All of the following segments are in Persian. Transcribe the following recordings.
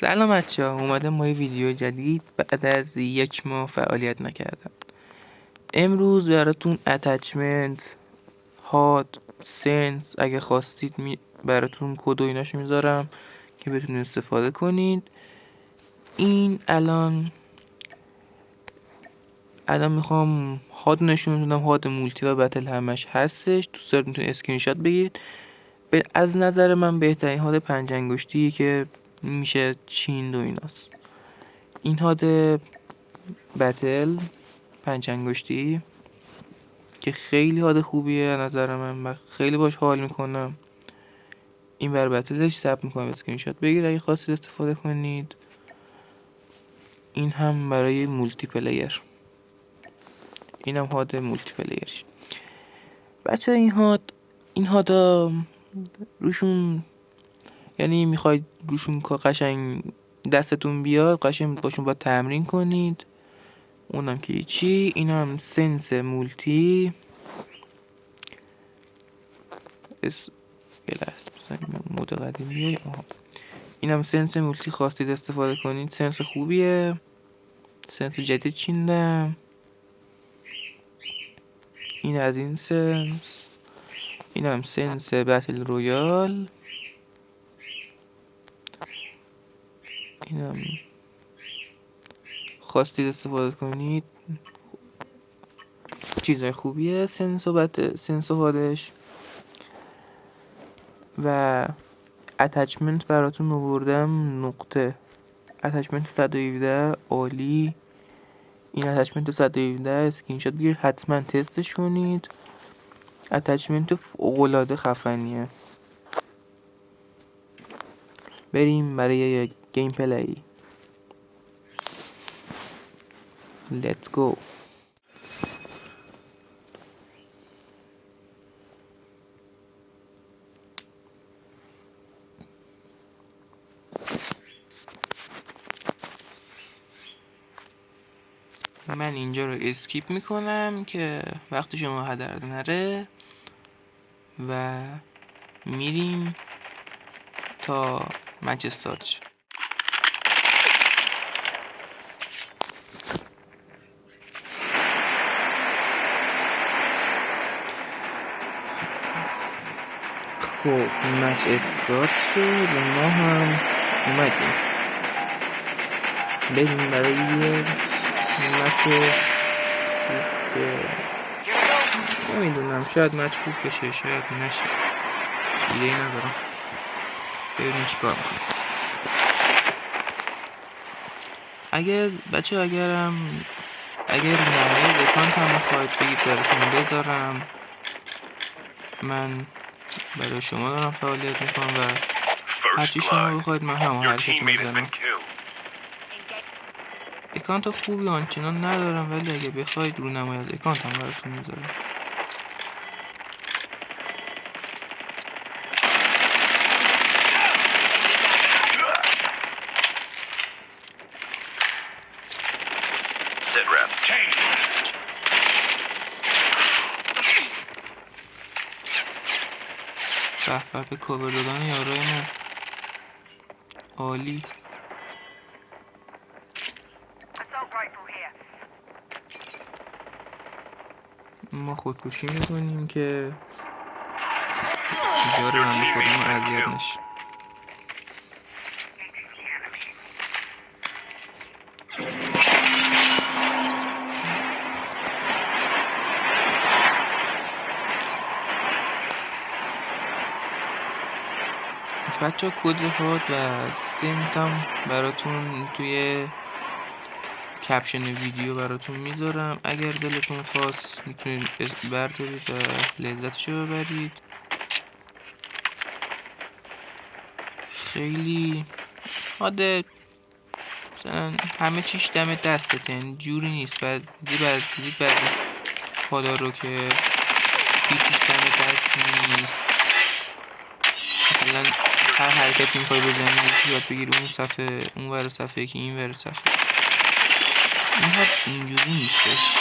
سلام بچه‌ها، اومدم با یه ویدیو جدید بعد از 1 ماه فعالیت نکردم. امروز براتون اتچمنت، هاد، سنس اگه خواستید براتون کد و ایناشو میذارم که بتونید استفاده کنید. این الان میخوام هاد نشون بدم. هاد مولتی و بتل همش هستش. دوست دارید میتونید اسکرین شات بگیرید. از نظر من بهترین هاد 5 انگشتی که میشه چین و ایناست. این هاد بتل 5 انگشتی که خیلی هاد خوبیه از نظر من، خیلی باش حال میکنم. این بر بتلش ثبت میکنم، اسکرین شات بگیر اگه خواستید استفاده کنید. این هم برای مولتی پلیر، این هم هاد مولتی پلیرش. بچه این هادا روشون، یعنی میخواید روشون قشنگ دستتون بیاد، قشنگ باشون باید تمرین کنید. اونم که هیچی. این هم سنس مولتی مود قدیمیه. این هم سنس مولتی، خواستید استفاده کنید. سنس خوبیه، سنس جدید چیندم. این از این سنس. این هم سنس بتل رویال. این هم خواستید استفاده کنید، چیزای خوبیه سنس و هادش. و اتچمنت براتون آوردم نقطه. اتچمنت 117 عالی. این اتچمنت 117 اسکرین شات بگیرید، حتما تستش کنید. اتچمنت فوق‌العاده خفنیه. بریم برای یک گیم پلی. Let's go. من اینجا رو اسکیپ میکنم که وقت شما هدر نره و میریم تا مچ استارت شه. خب مچ استارت شد و ما هم اومدیم. بریم برای یه مچ که نمیدونم، شاید مچ خوب بشه شاید نشه، ایده‌ای ندارم. ببینیم چیکار میکنیم. اگر نمایز اکانت هم میخواید بگید براتون بذارم. من برای شما دارم فعالیت میکنم و هرچی شما بخواید من همون حرکت میزنم. اکانت خوبی آنچنان ندارم، ولی اگه بخواید رو نمایز اکانت هم براتون میذارم. به کاور دادن یارای ما عالی. ما خودکشی میکنیم که یار بنده خودمون اذیت نشه. بچه کد هاد و سنتم براتون توی کپشن ویدیو براتون میذارم. اگر دلتون خواست میتونید بردارید و لذتشو ببرید. خیلی هاده، مثلا همه چیش دم دستته، یعنی جوری نیست دیدید بعضی هادا رو که هیچیش دم دست نیست. مثلا هر حرکتی میخوای بزنی یاد بگیر اون صفحه، اون ور صفحه که این ور صفحه. این هاد اینجوری نیستش،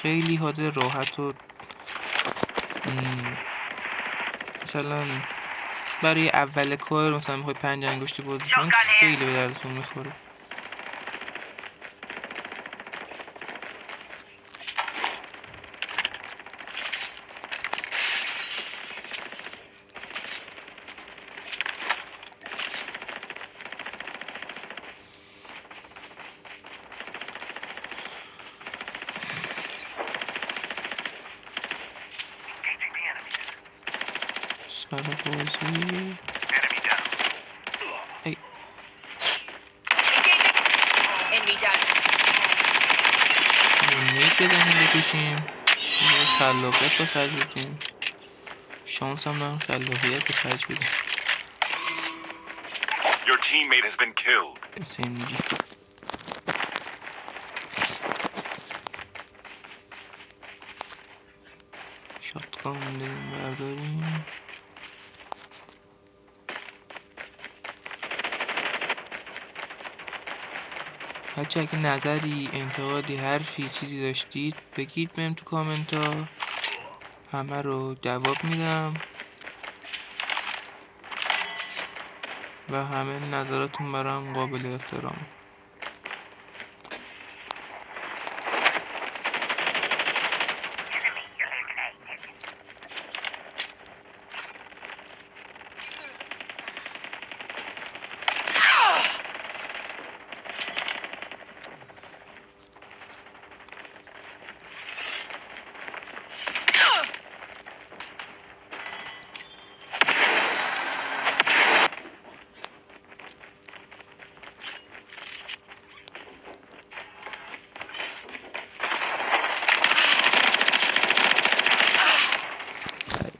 خیلی هاد راحت و مثلا برای اول کار مثلا میخوای 5 انگشتی بازی کنی خیلی به دردتون میخوره. سر بازی ای نیت بدهیم بکشیم خلاقیت به خرج بدیم، شانس هم دارم خلاقیت به خرج بدیم. SMG شاتگان داریم برداریم. بچه اگه نظری، انتقادی، حرفی، چیزی داشتید بگید بهم تو کامنت ها، همه رو جواب میدم و همه نظراتون برام قابل احترام.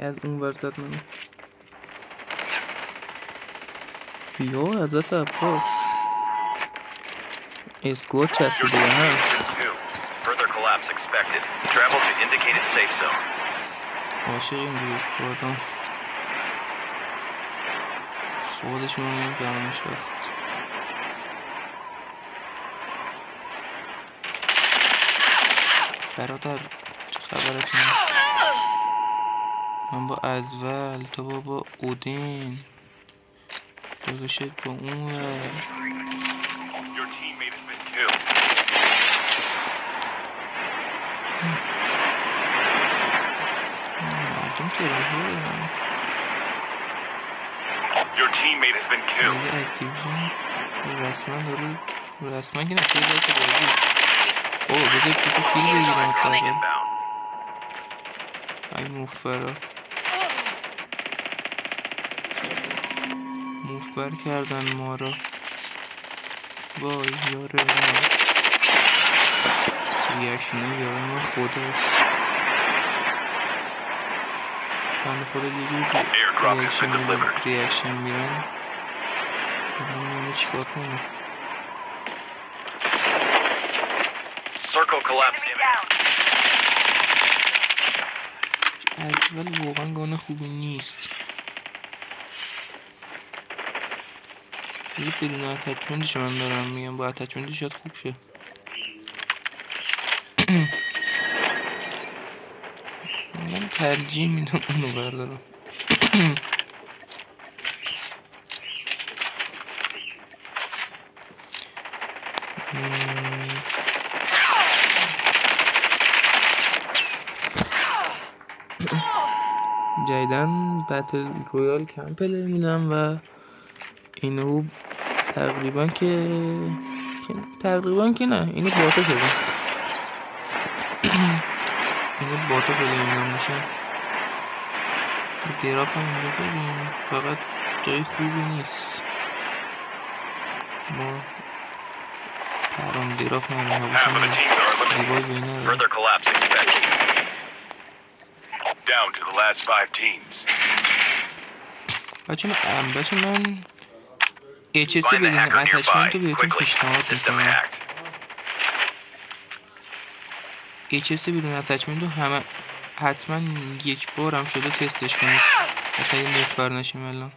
از اون ورزد منو بیا حضرت عباس اسکوت چسبیده به هم. عاشق اینجور اسکوت هم سوادشون رو نمیفهمش وقت. برادر چه خبرتون؟ من با ازول، تو با اودین، داداشت با اون ور. مردم ترهیه دارم. میگه اکتیویژن رسما داره، رسما که نفیه دست بازی. اوه بذار پیتو پیل بگیرم ساقه. ای مفبرا مفبر کردن ما را. وای یاره ما ریاکشنه یاره ما خداست. بنده خدا یه جور ریاکشن میرن. الان میانه چیکار کنم. ولی واقعا گانه خوبی نیست. یه بدون اتچمنتش من دارم میگم، با اتچمنتش شاید خوب شه. من ترجیح میدم اونو بردارم. جدیدن بتل رویال کم پلی میدم و اینو تقریبا که نه اینو باتا شده. اینو باتا پلی میدم میشه. دراپ هم اینجا بریم، فقط جای خوبی نیست. ما پرام دراپ ندارم، دیوای بینه دارم. بچه من HSC بدون اتچمنت رو بهتون پیشنهاد میکنم. HSC بدون اتچمنت رو همه حتما یک بار هم شده تستش کنید، اصلا یه مفبر نشیم الان.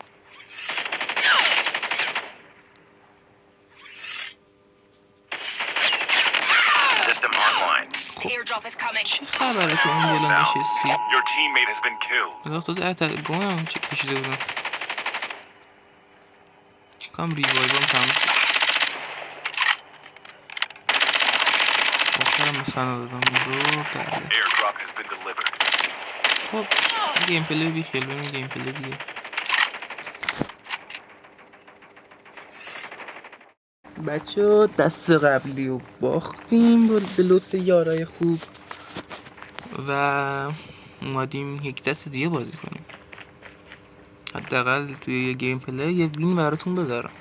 خب چه خبره که اون بالا نشستی؟ مداخت تازه گوهم چه کشیده بودم. فکرم ریوایوم تموم شد. آخرم مثلا دادم رو. بله خب گیم پلی بی خیلی بریم گیم پلی دیگه. بچه دست قبلی رو باختیم به لطف یارای خوب و اومدیم یک دست دیگه بازی کنیم. حداقل توی یه گیم پلی یه وین براتون بذارم.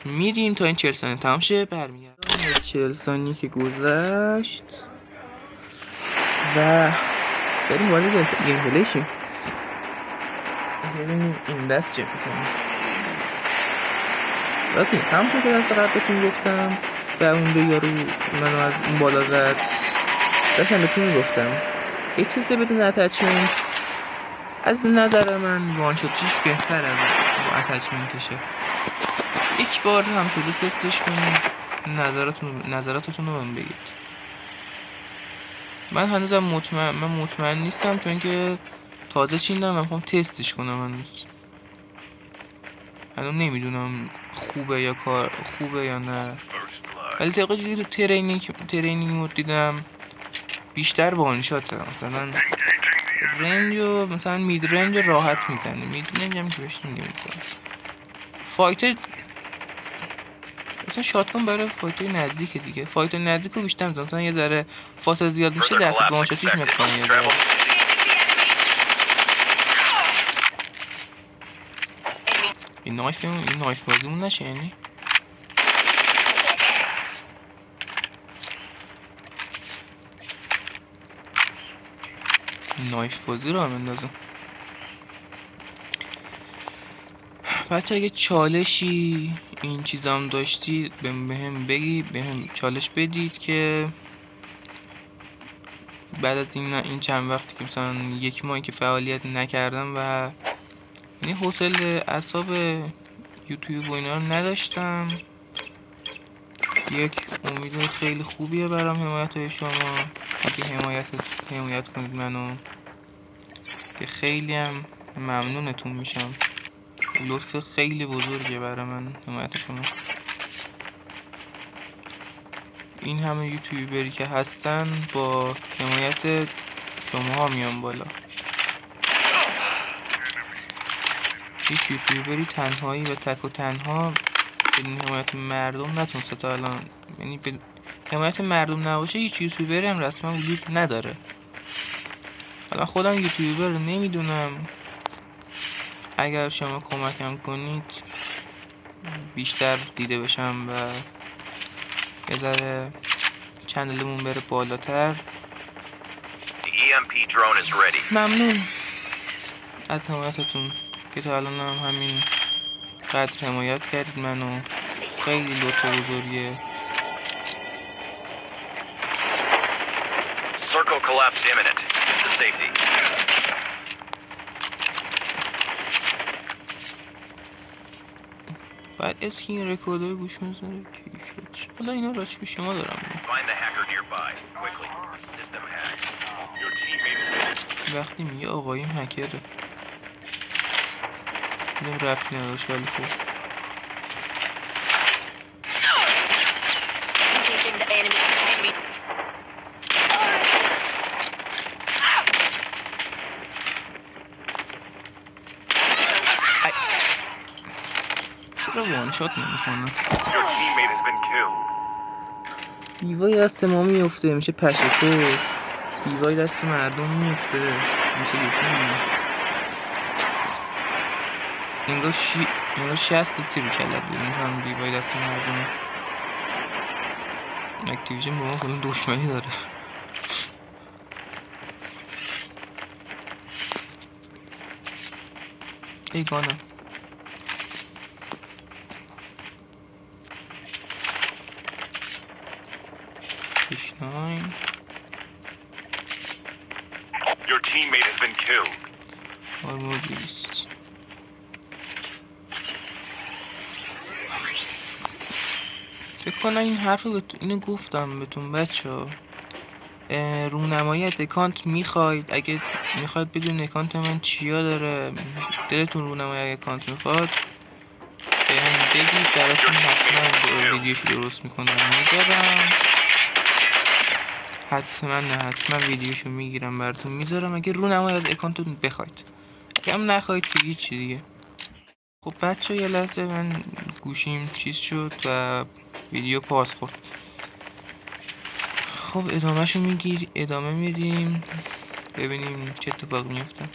میریم تا این 40 ثانیه تمام شه برمیگردم. 40 ثانیه که گذشت و بریم وارد گیم پلی شیم. ببینیم این دست چه میکنیم. راستی همونطور که دست قبلتون گفتم و اون دو یارو منو از اون بالا زد، داشتم بهتون میگفتم یه چیزی بدون اتچمنت از نظر من وان شاتیش بهتر از با اتچمنتشه. یک بار هم شده تستش کنید، نظراتتون رو من بگید. من هنوزم مطمئن نیستم چون که تازه چیندم و میخوام تستش کنم. هنوز نمیدونم خوبه یا کار خوبه یا نه، ولی طبق چیزی تو ترینینگ مود دیدم بیشتر وان شاته. مثلا رنج و مثلا مید رنج راحت میزنه. مید رنج هم که بهش نمیزنه. فایتر مثلا شاتگان برای فایتر نزدیک دیگه. فایتر نزدیک رو بیشتر میزنه. مثلا یه ذره فاصله زیاد میشه درصد وان شاتیش میکنه. یه ذره این نایف بازیمون نشه یعنی. نایف بازی رو هم اندازم. بچه اگه چالشی این چیزام داشتید بهم بگید، بهم چالش بدید که بعد از این چند وقتی که مثلا یک ماهی که فعالیت نکردم و یعنی حوصله اعصاب یوتیوب و اینا رو نداشتم. یک امید خیلی خوبیه برام حمایت های شما. اگه حمایت کنید منو که خیلی هم ممنونتون میشم. لطف خیلی بزرگه برای من حمایت شما. این همه یوتیوبری که هستن با حمایت شما ها میان بالا. هیچ یوتیوبری تنهایی و تک و تنها بدون حمایت مردم نتونسته تا الان، یعنی به حمایت مردم نباشه هیچ یوتیوبری هم رسما وجود نداره. حالا خودم یوتیوبر رو نمیدونم. اگر شما کمکم کنید بیشتر دیده بشم و یه ذره چنلمون بره بالاتر. ممنون از حمایتتون که تا الان هم همین قدر حمایت کردید منو. خیلی لطف بزرگیه. Circle collapse imminent. Get to safety. بعد اسکین رکوردر گوش میذاره کیفیت. حالا اینا راچ به شما دارم. Find the hacker nearby. Quickly. System hacked. Your teammate is وقتی میگه آقاییم هکره اینم ربطی نداشت ولی خب Engaging the enemy. چرا وان شات نمیکنه؟ Your teammate has been killed. دیوای دست ما میفته میشه پشکو. دیوای دست مردم میفته میشه گفتیم. انگار 60 تیر کلت بودیم هم دیوای دست مردمه. اکتیویژن با ما کلون دشمنی داره. ای گانم H9. Your teammate has been killed. آرمور 20. فکر کنم این حرف رو اینو گفتم بهتون بچه. رونمایی از اکانت میخواید؟ اگه میخواید بدون اکانت من چیا داره، دلتون رونمایی اکانت میخواد، بهم براتون حتما ویدیوش درست میکنم میذارم. حتما ویدیوشو میگیرم براتون میذارم اگه رونمایی از اکانتتون بخواید. اگه هم نخواهید که هیچی دیگه. خب بچه یه لحظه من گوشیم چیز شد و ویدیو پاس خورد. خب ادامه میدیم ببینیم چه اتفاق میفته.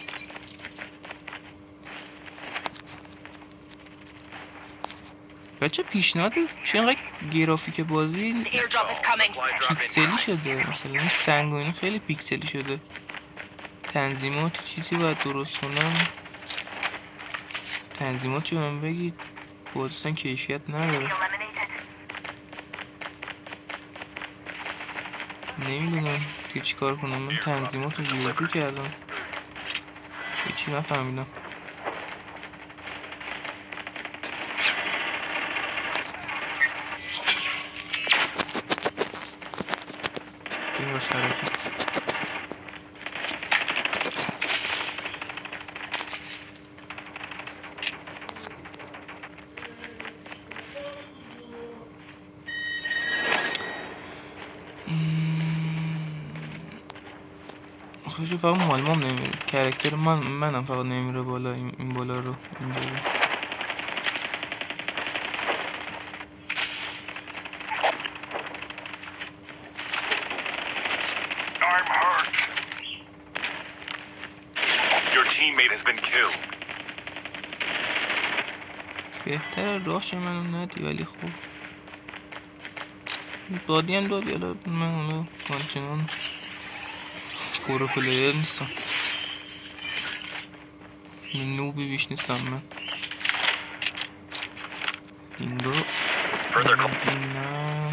بچه پیشنهاد چه اینقدر گرافیک بازی The airdrop is coming. Supply drop پیکسلی incoming. شده، مثلا این سنگ و اینا خیلی پیکسلی شده. تنظیمات چیزی باید درست کنم. تنظیمات چی من بگید بازی اصلا کیفیت نداره. نمیدونم دیگه چی کار کنم. من تنظیمات رو زیادی کردم هیچی نفهمیدم. این باش حرکت آخه فقط مالمام نمیره، کرکتر منم فقط نمیره بالا. این بالا رو اینجوری. I'm hurt. Your teammate has been killed. بهتره راش منو ندی ولی خب دادی هم دادی. حالا من حالا همچنان پرو پلیر نیستم، نوبی بیش نیستم من. بینگو Further نه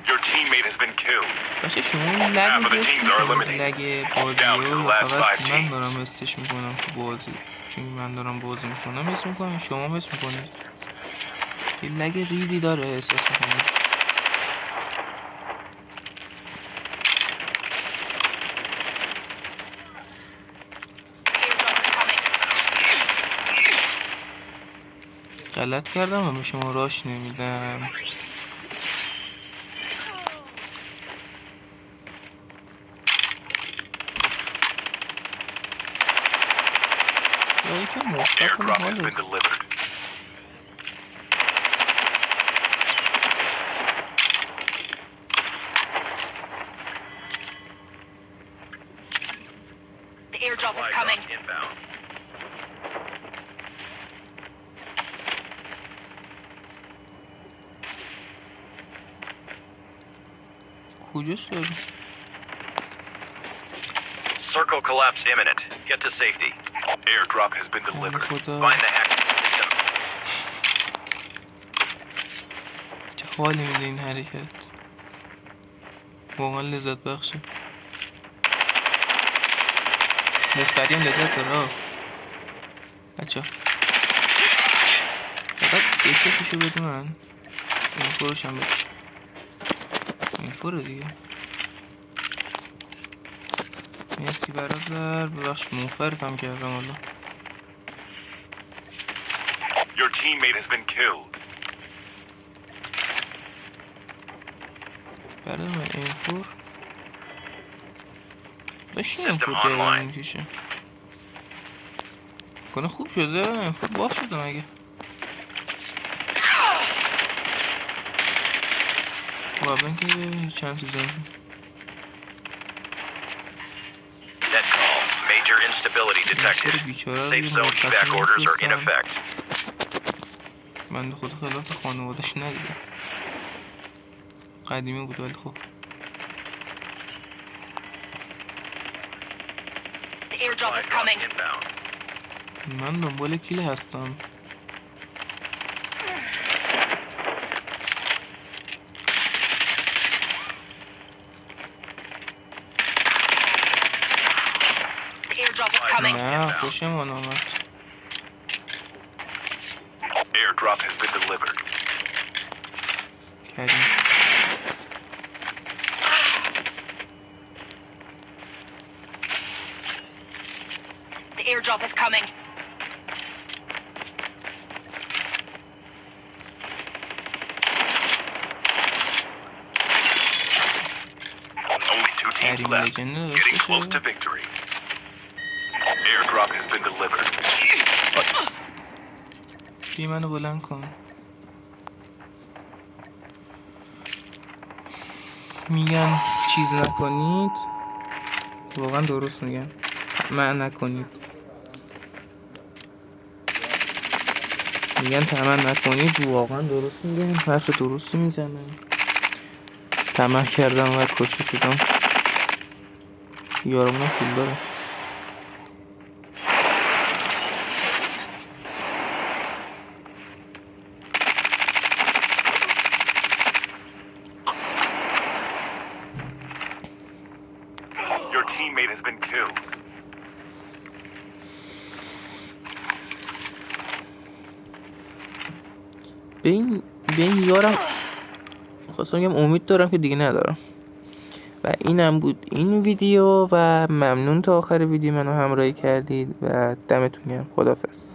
Your teammate has been killed. باشه شما لگ Half of the حس teams are میکنید eliminated. لگ بازی Down to the رو last فقط 5 من teams. دارم حسش میکنم تو بازی؟ چون من دارم بازی میکنم حس میکنم شما حس میکنید یه لگ ریزی داره احساس میکنید. غلط کردم و به شما راش نمیدم. یکی مفتت Airdrop has حاله. been delivered. The airdrop is Supply coming. drop inbound. کجاست داری؟ Circle collapse imminent. Get to safety. Airdrop has been delivered. خدا. Find the hacked system. چه حالی میده این حرکت، واقعا لذت بخشه. مفتریم لذت داره بچه ها. فقط یکیشو بده من. این فروشم بده. این فرو دیگه. مرسی برادر. ببخش موفرتم کردم والا. Your teammate has been killed. برادر من این فور داشتی این System فور جریان online. میکشه کنه خوب شده. این فور باف شده مگه. قبلا که چند سیزن Net call. Major instability detected. Safe zone evac orders are in effect. من خود خیالات خانوادش ندیدم. قدیمی بود ولی خب The airdrop is Supply drop coming. inbound. من دنبال کیل هستم. The airdrop is coming. نه خوشمان آمد. Airdrop has been delivered. کریم The airdrop is coming. Only 2 teams Adding left. legend of Getting the close show. to victory. Airdrop has been delivered. بی منو بلند کن. میگن چیز نکنید، واقعا درست میگن، طمع نکنید. میگن طمع نکنید، واقعا درست میگن، حرف درستی میزنن. طمع کردم و کشته شدم. یارمونم پول داره. Your teammate has been killed. به این یارم خواستم بگم امید دارم که دیگه ندارم. و اینم بود این ویدیو و ممنون تا آخر ویدیو منو همراهی کردید و دمتون گرم. خداحافظ.